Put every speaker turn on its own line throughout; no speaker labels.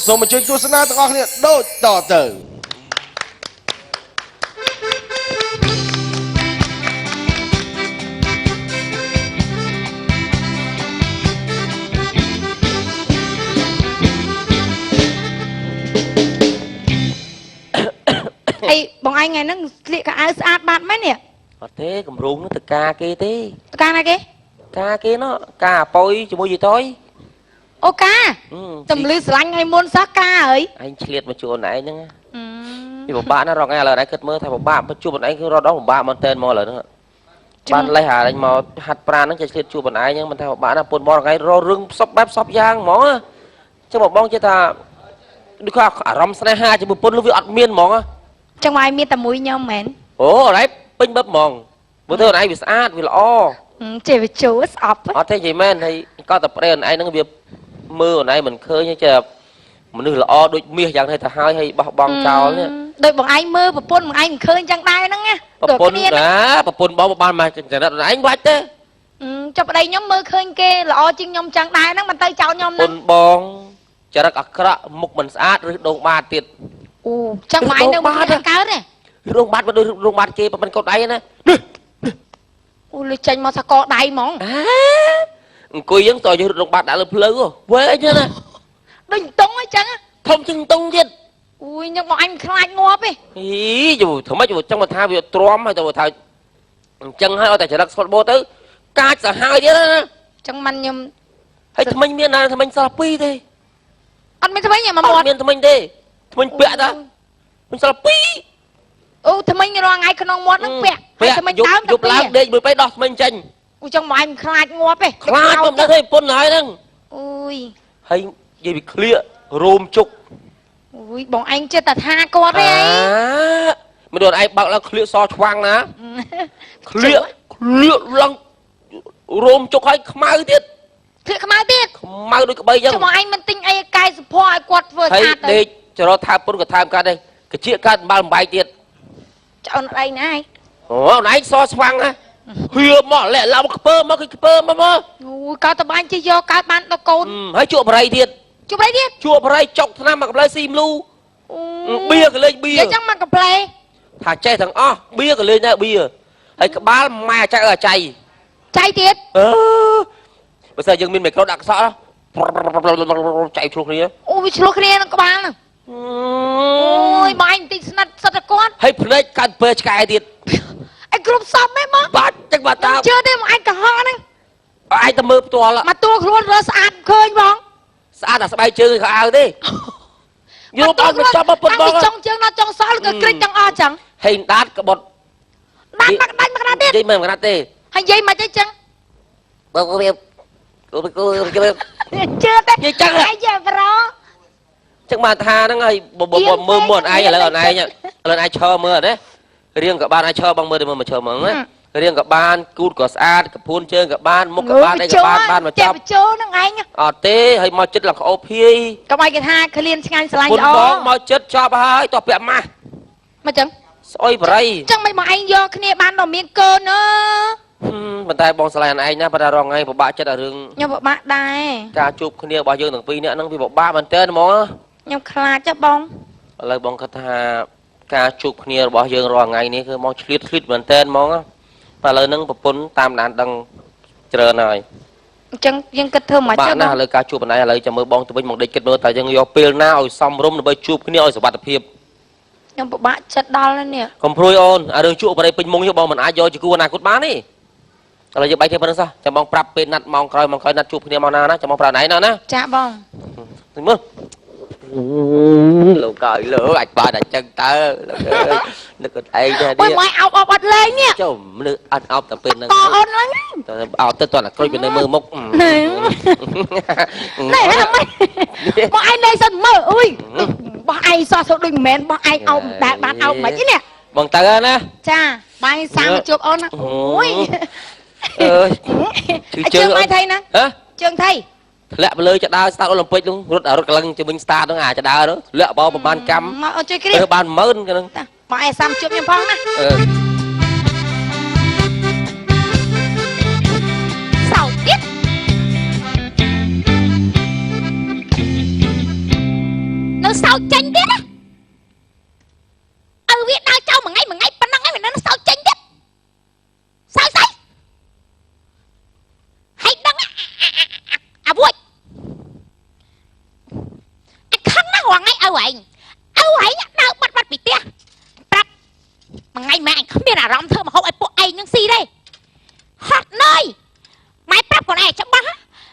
សូមអញ្ជើញទស្សនាទាំងអស់គ្នាដូចតទៅ
អីបងឯងថ្ងៃហ្នឹងស្លៀកខោអាវស្អាតបាត់មែននេះ
អត់ទេកម្រងនោះទៅការគេទេ
តការណាគេ
ការគេនោះការអបុយជាមួយយីតយ
អូកាទំលឺស្រឡាញ់ឲ្យមុនសោះការហើយ
ឯងឆ្លៀតមកជួនឯងហ្នឹងពីពិបាកណារកឯឥឡូវឯងគិតមើលថាពិបាកជួបខ្លួនឯងគឺរត់ដល់ពិបាកមែនតើមកឥឡូវហ្នឹងបានលេះអាឯងមកហាត់ប្រាណហ្នឹងចេះឆ្លៀតជួបខ្លួនឯងហ្នឹងមិនថាពិបាកណាពុនបងថ្ងៃរករឿងផ្សព្វបែបផ្សព្វយ៉ាងហ្មងចឹងមកបងចេះថាដូចថាអារម្មណ៍ស្នេហាជាមួយពុនវាអត់មានហ្មង
ចឹងមកឯងមានតែមួយខ្ញុំមែន
អូអរ៉ៃពេញបឹបហ្មងមើលទៅខ្លួនឯងវាស្អាតវាល្អ
ចេះវាជួស្អប់
អត់ទេនិយាយមែនហើយក៏តែប្រេខ្លួនឯងហ្នឹងវាមើលខ្លួនឯងមិនឃើញចេះមនុស្សល្អដូចមាសយ៉ាងនេះទៅហើយបោះបង់ចោលនេះ
ដូចបងឯងមើលប្រពន្ធបងឯងមិនឃើញចឹងដែរហ្នឹងណា
ប្រពន្ធណាប្រពន្ធបងបានមកចរិតខ្លួនឯងបាច់ទេ
ចាប់ប្តីខ្ញុំមើលឃើញគេល្អជាងខ្ញុំចឹងដែរហ្នឹងមិនទៅចោលខ្ញុំ
ហ្នឹងប្រពន្ធបងចរិតអាក្រក់មុខមិនស្អាតឬដងបាតទៀត
អូចឹងបងឯងនៅមិនកើតទេ
រងបាតមកដូចរងបាតគេប៉ុណ្ណឹងកោដៃណា
អូលុយចេញមកថាកដៃហ្មង
អង្គុយយើងតើយើងរងបាតដាក់លើភ្លៅវែងណា
ដូចតុងអញ្ចឹង
ធំជាងតុងទៀត
អូយញឹកមកអញខ្លាចងាប់ទេ
អីយូធ្វើម៉េចចឹងមកថាវាទ្រាំហើយទៅថាអញ្ចឹងហើយឲ្យតែចរិតស្ពតបោទៅកាចសាហាវទៀតណា
ចឹងមិនខ្ញុំ
ហើយថ្មិញមានណាថ្មិញសល់ពីរទេ
អត់មានថ្មិញមកមាត់
មានថ្មិញទេថ្មិញពាក់តាមិនសល់ពីរ
អូថ្មិញរាល់ថ្ងៃក្នុងមាត់ហ្នឹងពាក់
ថ្មិញដើមយប់ឡើងដេកមួយពេលដោះថ្មិញចេញ
អូចឹងមកឯងខ្លាចងាប់ទេ
ខ្លាចមិនដឹងទេពុនហើយហ្នឹង
អូយ
ហើយនិយាយវាឃ្លៀករោមជុក
អូយបងឯងចិត្តតែថាគាត់ទេអី
មិនដូចឯងបើកឡើងឃ្លៀកសឆ្វាំងណាឃ្លៀកឡើងរោមជុកហើយខ្មៅទៀត
ឃ្លៀកខ្មៅទៀត
ខ្មៅដូចក្បីចឹង
ចាំបងឯងមិនទិញអីកាយសុភ័ក្រឲ្យគាត់ធ្វើស្អាត
ទៅហើយដេកចរថាពុនក៏ថែមកាត់ដែរកជាកាត់អំបិលអំបាយទៀត
ចៅអីណា
អូណៃសឆ្វាំងណាហៀមកលាក់ឡោខ្ពើមកគឺខ្ពើមក
អូយកើតតបាញ់ជិះយកកើតបានដល់កូន
ហើយជក់បរិយទៀត
ជក់បរិយទៀត
ជក់បរិយចុកថ្នាំមកកំ pl ស៊ីមលូបៀក៏លេងបៀ
អញ្ចឹងមកកំ pl
ថាចេះទាំងអស់បៀក៏លេងដែរបៀហើយក្បាលម៉ែចៅអាចៃ
ទៀត
បើសិនយើងមានមីក្រូដាក់កសក់ចៃឆ្លោះគ្នា
អូវាឆ្លោះគ្នានឹងក្បាលហ្នឹងអូយបាញ់បន្តិចស្និតសិតតែគាត់
ហើយភ្នែកកាត់ពើឆ្កែទៀត
អីគ្រប់សពហ្មងមក
បាត់ចឹងបាត់តា
ជឿទេមកឯងកុហកហ្នឹង
ឯងទៅមើលផ្ទាល់
មកតួខ្លួនរើស្អាតឃើញបង
ស្អាតតែស្បែកជើងខោអាវទេយកបាត់មកចាប់មកពុតបង
ចង់ជើងដល់ចង់សល់ក៏ក្រិចទាំងអស់ចឹង
ហេងដាតក្បត់
ដាតមកដាច់មកដាច់ទៀត
និយាយមិនមកដាច់ទេ
ហើយនិយាយមិនអីចឹង
បើគូវាគូ
ជឿទេ
និយាយចឹង
ឯងយ៉ាប្រ
ចឹងបានថាហ្នឹងហើយមើលមុនឯងឥឡូវអនឯងឈរមើលណារៀងក៏បានឲ្យឈរបងមើលទៅមើលមកឈរមកណារៀងក៏បានគូតក៏ស្អាតកពួនជើងក៏បានមុខក៏បានអីក៏បានមកចាប់
ចូលហ្នឹងឯង
អត់ទេហើយមកចិត្តឡើងក្អូបភាយក
ុំឲ្យគេថាឃ្លានឆ្ងាញ់ស្រឡាញ់ល្អ
បងមកចិត្តចប់ហើយតោះពាក់ម៉ាស់
មកចឹង
ស្អុយបរិយ
ចឹងមិនមកឯងយកគ្នាបានដល់មានកូន
ប៉ុន្តែបងស្រឡាញ់ឯងណាប៉ុន្តែរងថ្ងៃពិបាកចិត្តអារឿង
ខ្ញុំពិបាកដែរ
ការជួបគ្នារបស់យើងទាំងពីរនាក់ហ្នឹងវាពិបាកមែនទែនហ្មង
ខ្ញុំខ្លាចទេបង
ឥឡូវបងគាត់ថាការជួបគ្នារបស់យើងរាល់ថ្ងៃនេះគឺមកឆ្លៀតមែនតើហ្មងតែឥឡូវហ្នឹងប្រពន្ធតាមដានដឹងច្រើនហើយ
អញ្ចឹងយើងគិតធ្វើមិន
ទេបាទណាឥឡូវការជួបណៃឥឡូវចាំមើលបងទៅវិញមកដេកគិតមើលតើយើងយកពេលណាឲ្យសមរម្យដើម្បីជួបគ្នាឲ្យសុវត្ថិភាព
ខ្ញុំពិបាកចិត្តដល់នេះ
កុំព្រួយអូនអារឿងជួបបរិយពេញមុងយកបងមិនអាចយកជាគូអនាគតបានទេឥឡូវយើងបែកគ្នាប៉ុណ្្នឹងសោះចាំបងប្រាប់ពេលណាត់ម៉ោងក្រោយណាត់ជួបគ្នាមកណាចាំបងប្រាប់ណៃណា
ចាបង
មើលលោកកៅលើអាចបានតែចឹងតើនឹកគាត់ឯងទេ
នេះមកអោបអត់លេងនេះ
ចុះមនុស្សអត់អោបតែពេលហ្នឹង
អូនឡើង
តែអោបទៅតោះអាក្រូចវានៅមើលមុខ
នេះមកឯងលេងសិនមើលអុយបោះឯងសោះដូចមិនមែនបោះឯងអោបដែលបានអោបមិននេះ
បងទៅណា
ចាបាយសាំជួបអូនណាអូយ
អើយ
ជើងបាយថៃណាជើងថៃ
ធ្លាក់ទៅលើចដើស្តាតអូឡ িম্প ិកនោះរត់កលឹងជាមួយស្តាតនោះអាចដើនោះធ្លាក់បោប្រហែលកម្ម
មកអូនជួយគ្រា
បាន10000ហ្នឹង
បងឯសាំជួបខ្ញុំផងណាសោទៀត sao chênh thế á Việt Nam châu mà ngay bên năng ấy nó sao chênh thế sao sao hay đăng vui anh khăn nó hoàng ngay âu ấy đâu bắt bị tia bắt mà ngay mà anh không biết là rong thơ mà không ai bộ ai nhưng gì đây hot nơi máy bắt con ai chắc bắn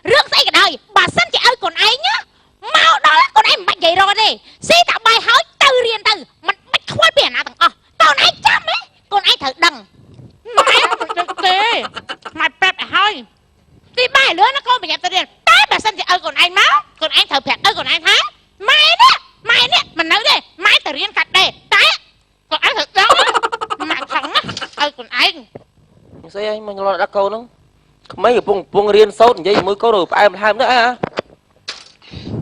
rước dây cái đời bà sân chị ơi còn ai nhá mau đó con em mạnh vậy rồi đi xí tạo bài hỏi từ riêng từ mình khói biển nào thằng con ai chăm ấy con ai thử đằng mày prep hỏi đi bài lứa nó con bị nhập từ riêng cái bà sân chị ơi còn ai máu còn ai thử phẹt ơi còn ai thái mày nè mình nói đi mày từ riêng cạch đây cái còn ai thử đó mà thằng á ơi còn ai
sao anh mình lo đã câu nó mấy cái buông riêng sốt vậy mới có rồi phải em hai nữa hả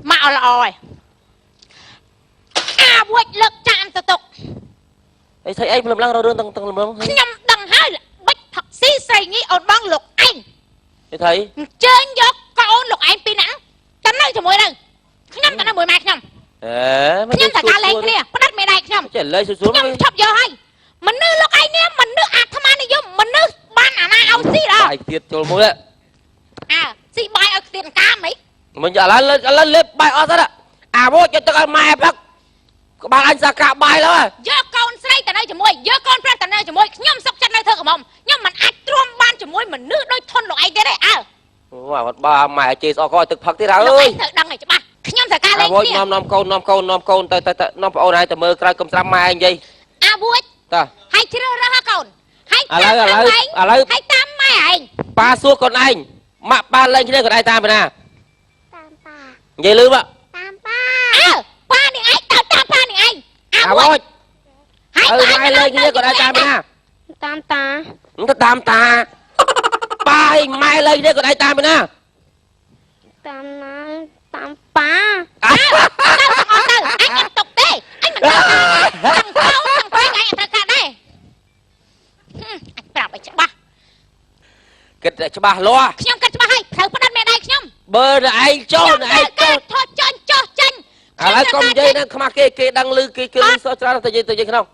mạo rồi quay lực chạm từ tục
ấy thấy anh làm lăng đâu đơn tầng làm lăng
nhầm đằng hai là bích thật xí xầy nghĩ ổn băng lục anh
thấy
trên gió có ổn lục anh pin nắng chấm nơi cho mùi đây nhầm cho nó mùi mạc nhầm nhầm tại ca lên kia có đất mẹ đây nhầm nhầm chọc vô hay mình nữ lục anh nè mình nữ tham ăn đi vô mình nữ ban na áo xí đó
bài tiệt cho mũi đấy
xí bài ở tiền cam ấy
mình giờ lên lên bài ở đó bố cho tôi ăn mai bác bạn anh ra cả bài đó
dơ con say tại nơi cho mùi dơ con fra tại nơi cho mùi nhầm sọc chân nơi thơ của mông nhầm mình ai trôm ban cho mùi mình nữ đôi thôn lục anh thế đấy
mà ba mày chơi sao coi thực phật thế nào
ơi đăng này cho ba nhầm phải ca lên
kia nom con tới nom ôn này từ mưa coi cầm trăm mai anh gì
vui
ta
hay chưa ra ha con hay tam mai anh
ba xua con anh mà ba lên cái đây còn ai tam nè
tam pa
vậy lư ạ
tam pa pa này anh tam pa này anh
vui mai lên cái đây còn ai tam nè tam ta ba mai lên đây còn ai tam nè
tam pa anh em tục đi anh mình thằng quay anh em thật đây anh bảo cho ba
kịch cho ba lo
nhom kịch cho ba hay thử bắt mẹ đây nhom
bơ này cho này
thôi cho chân
lấy con dây nó không kia đang lư kia sao cho tôi dây không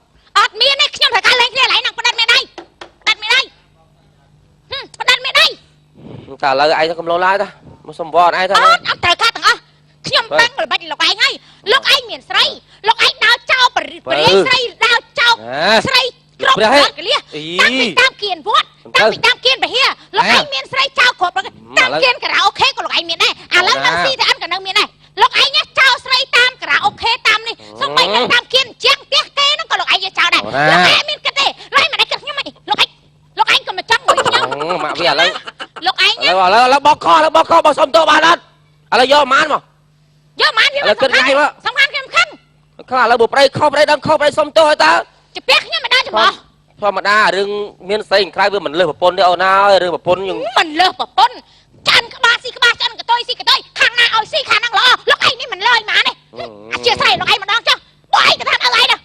miếng này nhom phải ca lên kia lại nặng bắt mẹ đây bắt mẹ đây
trả lời ai không lâu lái ta một sầm vò ai thôi
ông trời ca thằng nhom băng rồi bắt lục anh hay lục anh miền sấy lục anh đào trao beri sấy đào trao sấy cướp cái lia tam kiền vuốt tam kiềnไป here ลกไอ้เมียนใส่เจ้าขบตามเกียนกระโอเคก็ลกไอ้เมียนได้แล้วนังซีแต่อันกับนังเมียนได้ลกไอ้เนี่ยเจ้าใส่ตามกระโอเคตามนี่สมัยนั้นตามเกียนเจียงเตี้ยเต้นั่นก็ลกไอ้เจ้าได้ลกไอ้เมียนกระเต้ไล่มาได้กันยังไงลกไอ้ก็มาจังหวยยัง
มาเบียเลย
ลกไอ้เนี่ย
แล้วบอกคอบอกสมตัวบ้านนั้นอะไรย่อมันมั้ง
ย่อมันย่อมันสำคัญ
ข้าเราบุกไปเข้าไปดังเข้าไปสมตัวไอ้ตา
จะเปียกเนี่ยมันได้จะบอก
ธรรมดาเรื่องเมียนใส่ใครเพื่อมันเลือกปนได้เอาหน้าเรื่องปนยัง
มันเลือกปนจันกบาซีกบาจันกับต้อยซีกับต้อยข้างหน้าเอาซีข้างนั่งรอลูกไอ้นี่มันเลยมาเนี่ยเชี่ยใส่ลูกไอ้มันน้องจ้าบ่ไอ้จะทำอะไรนะ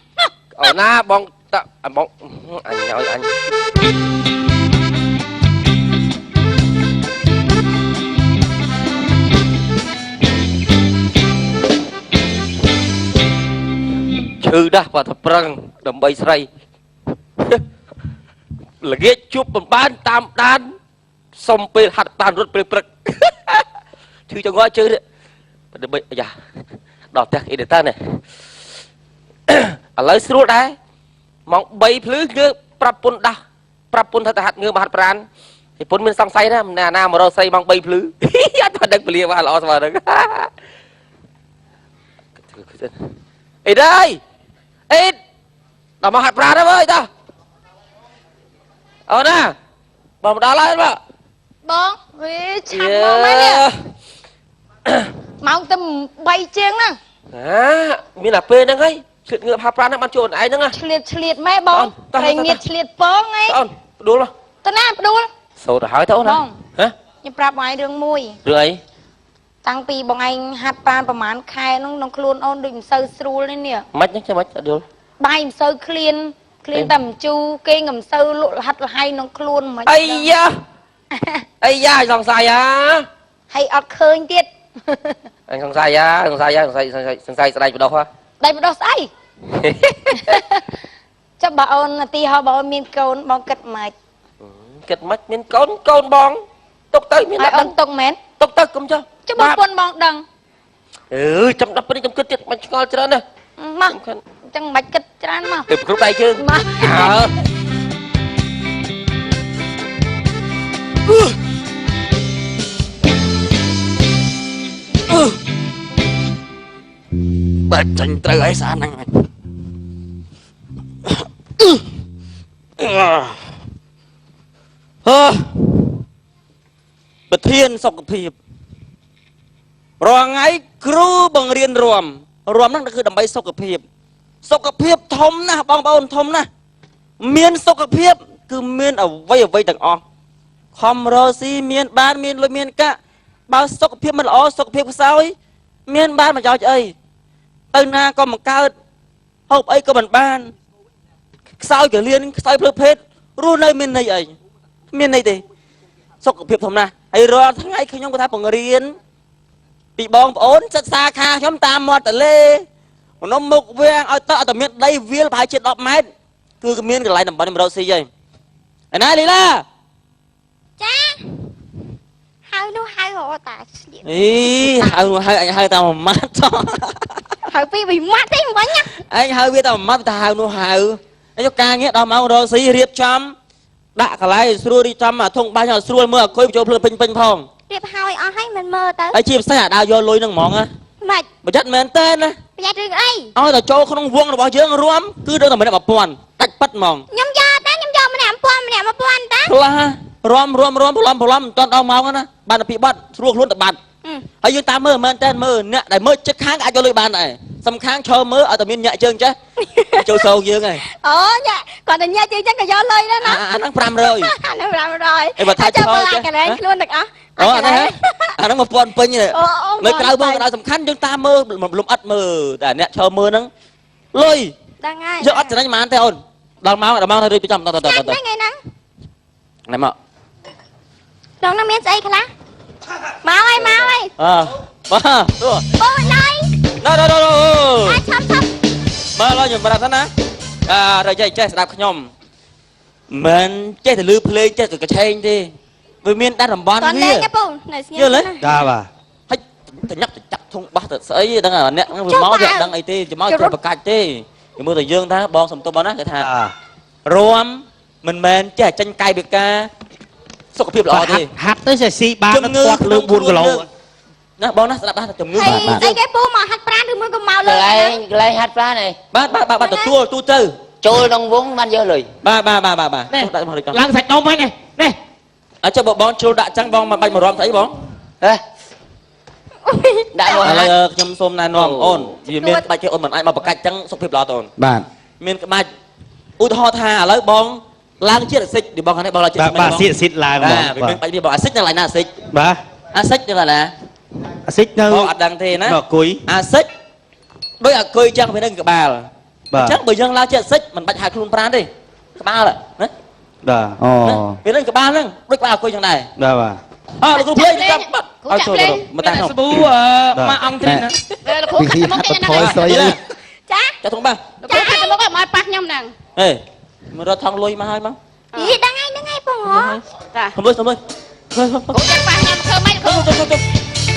เอาหน้าบองตะบองอันนี้อันชื่อด่าว่าทับปรังดำใบใส่là ghé chụp bằng ban tam đan xong pe hạt tàn rút pe prek chứ cho ngõ chơi đấy bây giờ đỏ tẹt để ta này lấy sữa đấy mong bay phứ như prapun thật hạt như mà hạt pran thì pun mình sang say đó nè mà đâu say mong bay phứ thật đừng believe vào lo sao được ê đây ê đỏ mà hạt pran đó ơi ta nè bông đá lên mà
bông chặt bông mấy nè mong tầm bay chiêng nè
miền là pê nè ngay chuyện ngựa hạp ra nó ăn trộn ai nè
chliệt mấy bông thầy nghiệt chliệt bông ấy
đu luôn
tên em đu
sầu đã hỏi thấu nè
hả nhưng prap ngoài đường mùi
rồi
tăng pi bông anh hạt panประมาณ khai nó luôn ôn đừng sâu sưu lên nè
mất nhá chứ mất được
bay sâu clean tầm chu kê ngầm sâu lụa hạt hay nó luôn mà
ai da dòng dài à
hay ọt khơi tiết
anh không sai á không sai đây vào đâu ha
đây mà đâu say cho bà ôn là ti họ bà ôn miên côn bong cật mạch
kịch mạch miên côn bong tục tới miên
ai ôn tông mến
tục tới cũng cho
cho bà quân bong đằng
trong đập đi trong kịch tiệt mạch ngon cho nè
mà chẳng mạch kịch cho anh mà
từ lúc đây chứ
mà
Bạch trình từ ấy xa năng này ប្រធានសុខភាពរាល់ថ្ងៃគ្រូបង្រៀនរួមហ្នឹងគឺដើម្បីសុខភាពធំណាស់បងប្អូនធំណាស់មានសុខភាពគឺមានអ្វីទាំងអស់ខំរកស៊ីមានបានមានលុយមានកាក់បើសុខភាពមិនល្អសុខភាពខ្សោយមានបានប្រយោជន៍អីទៅណាក៏មិនកើតហូបអីក៏មិនបានខ្សោយកលៀនខ្សោយភ្លើភេទរស់នៅមានន័យអីមានន័យទេសុខភាពធំណាស់ហើយរាល់ថ្ងៃខ្ញុំក៏ថាបង្រៀនពីបងប្អូនសិក្សាខាងខ្ញុំតាមមាត់ទន្លេក្នុងមុខវាងឲ្យទៅអត់តែមានដីវាលប្រហែលជា10ម៉ែត្រគឺមានកន្លែងតំបន់100ស៊ីហើយឯណាលីឡា
ចាហើយនោះហៅរតាស្លៀក
អីហៅអញហៅតាមមួយម៉ាត់ចុះ
ហៅពីម៉ាត់ទេមិញ
អញហៅវាតាមមួយម៉ាត់តែហៅនោះហៅហើយការងារដល់ម៉ោងរកស៊ីរៀបចំដាក់កន្លែងស្រួលរីចំអាធុងបាញ់ឲ្យស្រួលមើលអគុយបញ្ចូលភ្លើពេញផង
រៀបហើយអស់ហើយមិនមើលទៅ
ហើយជាពិសេសអាដើរយកលុយនឹងហ្មងណា
ម៉េច
ប្រយ័ត្នមែនតើណា
ប្រយ័ត្នរឿងអី
ឲ្យតែចូលក្នុងវងរបស់យើងរួមគឺដល់តែម្នាក់1000ដាច់ប៉ិតហ្មង
ខ្ញុំយកតែខ្ញុំយកម្នាក់1000ម្នាក់1000តា
ខ្លះរួមប្រឡំមិនទាន់ដល់ម៉ោងណាបានតែពីបាត់ស្រួលខ្លួនតែបាត់ហើយយើងតាមមើលមែនតើមើលអ្នកដែលមើលចិត្តខាងអាចយកលុយបានដែរសំខាន់ឈរមើលឲ្យតែមានញាក់ជើងចេះចូលសោយើងហើយ
អូញាក់គាត់តែញាក់ជើងចឹងក៏យកលុយដែរណា
អាហ្នឹង500
អាហ្នឹង500
អីបើថាឈរចេះ
កន្លែងខ្លួនទាំងអស់
អូអាហ្នឹង1000ពេញនៅក្រៅមើលដល់សំខាន់យើងតាមមើលលំអិតមើលតែអ្នកឈរមើលហ្នឹងលុយ
ដឹងហើយ
យកអត់ចំណេញប៉ុន្មានទេអូនដល់ម៉ោងទៅរៀបចំត
ថ្ងៃហ្នឹង
ណែមក
ដល់ហ្នឹងមានស្អីខ្លះមកហើយ
បាទ
ទូអូយឡៃ
ឆាប់មើលខ្ញុំប្រាប់ថាណារយចេះស្ដាប់ខ្ញុំមិនចេះតែលឺភ្លេងចេះតែកឆេងទេវាមានដាច់តំបន់វា
តលេងទេពូនៅស្ងៀម
យល់ទេចាបាទហើយតែញ៉ាប់ទៅចាក់ធុងបាសទៅស្អីដឹងអ្នកហ្នឹងវាមកវាដឹងអីទេទៅមកចូលប្រកាច់ទេគេមើលតែយើងថាបងសំទោសបងណាគេថារួមមិនមែនចេះចាញ់កាយវិការសុខភាពល្អទេ
ហាត់ទៅចេះស៊ីបានគាត់លើ4គីឡូ
ណាបងណាស្ដាប់ថាជំងឺ
បាទអីគេពូមកហាត់ប្រាណឬមួយក៏មកលើ
កន្លែងហាត់ប្រាណឯង
បាទទទួលទូទៅ
ចូលក្នុងវងបានយកលុយ
បាទ
ដាក់មកឡើងសាច់ដុំហ្នឹងនេះ
អាចចុះបងជ្រុលដាក់ចឹងបងមិនបាច់មករំស្អីបង
ហេដាក់មក
ឥឡូវខ្ញុំសូមណែនាំអូនវាមានក្បាច់គេអូនមិនអាចមកបកាច់ចឹងសុខភាពល្អតអូន
បាទ
មានក្បាច់ឧទាហរណ៍ថាឥឡូវបងឡើងជាតិអាស៊ីតទីបងខាងនេះបងឡើងជាតិ
បាទអាស៊ីតឡើងបង
មានបាច់វាបងអាស៊ីតនៅឡើយណាអាស៊ីត
បាទ
អាស៊ីតនៅឡើយណា
អាស៊ីតនៅ
បងអត់ដឹងទេណា
អគុយ
អាស៊ីតដូចអគុយចឹងវានៅក្បាលអញ្ចឹងបើយើងឡើងជាតិអាស៊ីតមិនបាច់ហៅខ្លួនប្រាណទេក្បាលណា
បាទអូ
វានៅក្បាលហ្នឹងដូចក្បាលអគុយចឹងដែរ
បាទ
លោកគ្រូភ្លេងចាំបាត់ឲ្យចូលមកតាំង
សាប៊ូមកអង្គទ្រីណា
លោកគ្រូខាត់មកគេណា
ចាធំបាទ
លោកគ្រូខាត់មកឲ្យប៉ះខ្ញុំហ្នឹង
ហេមករត់ថងលុយមកហើយមក
យីដឹងហើយពងហ៎
ចាសុំលុយ
គ្រូចាំប៉ះខ្ញុំធ្វើម៉េចគ្រូ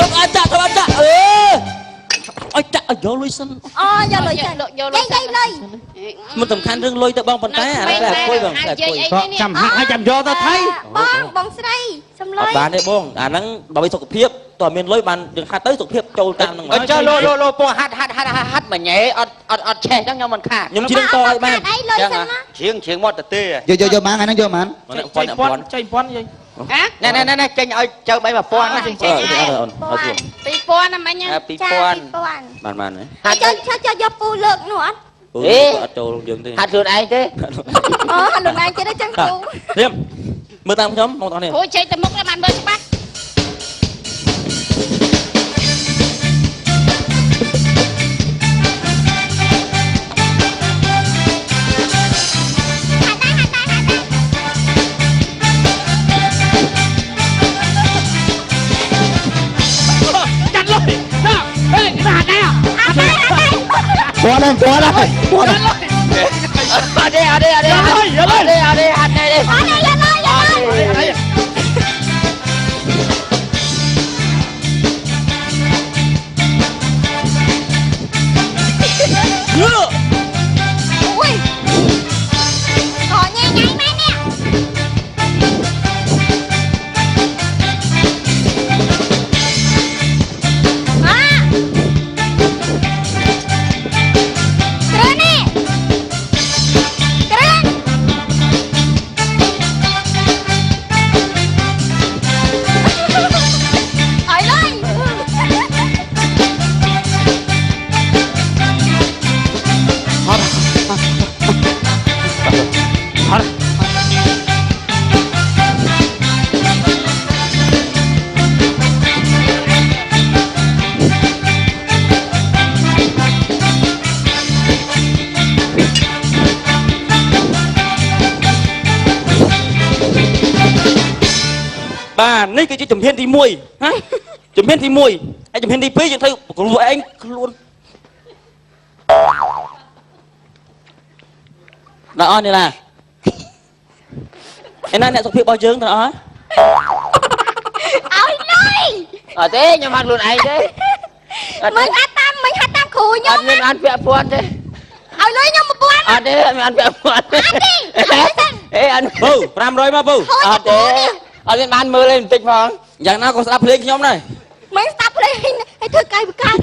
ទុកអត់ចាក់អើអត់ចាក់ឲ្យយកលុយសិន
អូយកលុយចាក់យកលុយ
មិនសំខាន់រឿងលុយទៅបងប៉ុន្តែអានេះតែអគុយបងតែអគុយ
ចាំហាក់ឲ្យចាំយកទៅថៃ
បងស្រីសំឡេង
បានទេបងអាហ្នឹងដើម្បីសុខភាពតើមានលុយបានយើងហាត់ទៅសុខភាពចូលតាមហ្នឹង
មកចុះលោពងហាត់មញ៉េអត់ឆេះចឹងខ្ញុំមិនខាត
ខ្ញុំជ្រៀងតឲ្យបាន
ចឹងជ្រៀងមាត់ទៅទេ
យកបានហ្នឹងយកបាន
ចេញ1000
យើងណែចេញឲ្យចៅ3 1000ណា
ចេញអូន
ឲ្យ2000ណាមិញ
2000
បាន
ចុះយកពូលើកនោះអត់
អត់ចូលយើងទេ
ហាត់ខ្លួនឯងទេ
អូហាត់ខ្លួនឯងទេចឹងគ្រូ
ធៀមមើលតាមខ្ញុំបងប្អូននេះ
គ្រូចេញទៅមុខតែបានមើលច្បាស់
Buat dah, buat dah. Buat dah.
Ada hạt này đi.
Ui. Còn nha nháy má nè. Keren nih. Keren. Ôi lên.
Bà, này cái chùm hiên thì mùi hả? Chùm hiên thì mùi. Anh chùm hiên thì phí, chùm thấy của anh luôn. Đó này là em nói nè sọc phiêu bao chương thôi đó.
Ôi nói.
Thế nhưng mà luôn anh thế.
Mình hát tam khủ nhau.
Anh phải buồn thế.
Ôi nói nhau một buồn.
Thế anh phải buồn. Ê anh.
Bù, 500 mà bù.
Thế. Anh ăn mưa lên tích phong.
Dạng nào có sắp lên nhóm này.
Mấy sắp lên. Hãy thưa cay cay.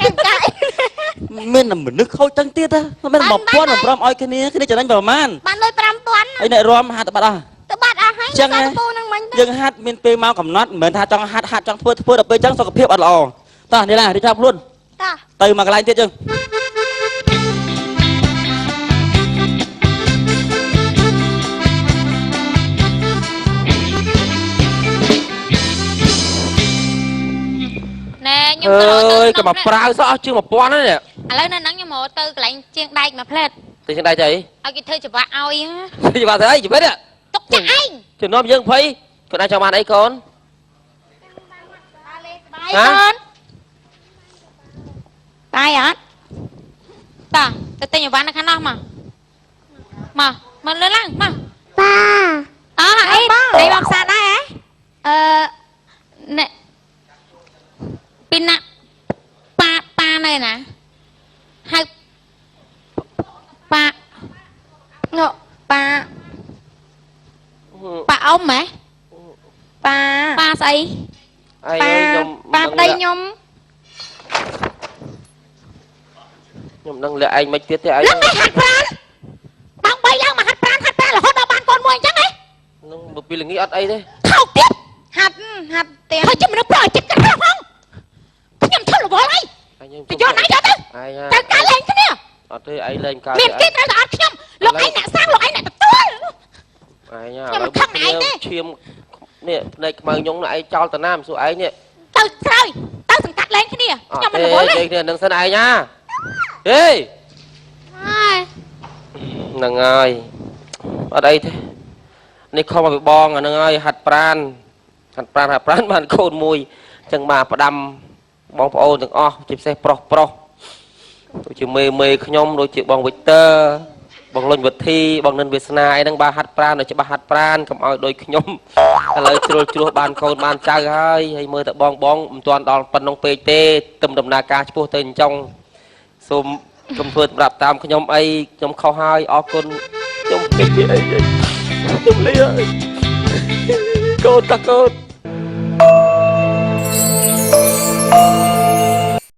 Mình là mình nước khôi trắng tiết á. Mình bọc quan mà prom oi cái này cho đánh vào man.
Bạn lôi 5 tuần.
Ấy này rom hạt bạn à.
Tụi bạn à hay
Chẳng
sao cô năng mình.
Dương hát mình pê mau cầm nót mình tha trong hát trong phơi đập bê trắng sau cái phiếp ăn lò. Ta đây là đi chọc luôn.
Ta.
Từ mà cái lại tiết chừng.
Nè nhưng
ơi cái mà prao sao chưa mà pon đấy nè.
Lấy nên nắng nhưng mà từ cái lạnh chiên đai mà plate.
Từ trên đây chị.
Ở cái thơ chụp bạn ao á.
Chị vào thấy chị biết ạ.
Tục chạy anh.
Chị nói dương phi. Còn ai cho bạn ấy con.
Bài con. Bài hả? Ta, tên nhà bạn nó khá nó mà lên lăng mà.
Ba.
Ấy, đây bọc sàn đây ấy. Nè. Pin nè. Pa này nè. Hai pa. Ngộ, pa ông mẹ. Pa gì? Pa đây nhom.
Nhom đang lệ anh mấy tiết thế anh.
Lắm mày hạt pran. Bang bay lăng mà hạt pran là hốt đâu ban con mồi chắc ấy.
Nó một pi là nghĩ ắt ấy thế.
Thao tiếp. Hạt tiền. Thôi chứ mình nó bờ chết cái nào không? Cái nhầm thôi là bỏ lấy. Cái do nãy giờ tới. Cái cá lên thế nè.
Thế ấy lên cao.
Miền kia nó là nhầm. Lúc ấy nè sang lúc ấy nè tươi.
Ai nha.
Nhưng mà không này thế.
Chiêm nè này mà nhung lại cho tao nam số ấy nè.
Tao rồi. Tao thằng cắt lên thế nè. Nhưng mà nó bỏ lấy.
Đây đừng sân ai nha. Đi. Nâng ơi. Ở đây thế. Này không mà bị bong à nâng ơi. Hạt pran bạn khôn mùi. Chẳng mà đâm bong ôn từng chịp xe pro. Đôi chữ mê nhóm đôi chữ bong Victor. Bong lôn vật thi, bong nên Việt Nam ấy đang ba hạt pran rồi chứ ba hạt pran không ai đôi nhóm. Lời chua bàn khôn bàn trai hay mơ tại bong toàn đòn phần nông PT tầm đầm na ca chua tên trong. Xùm cầm phượt đạp tam của nhóm ấy nhóm khâu hai con nhóm cái gì ấy nhóm lý ơi con ta con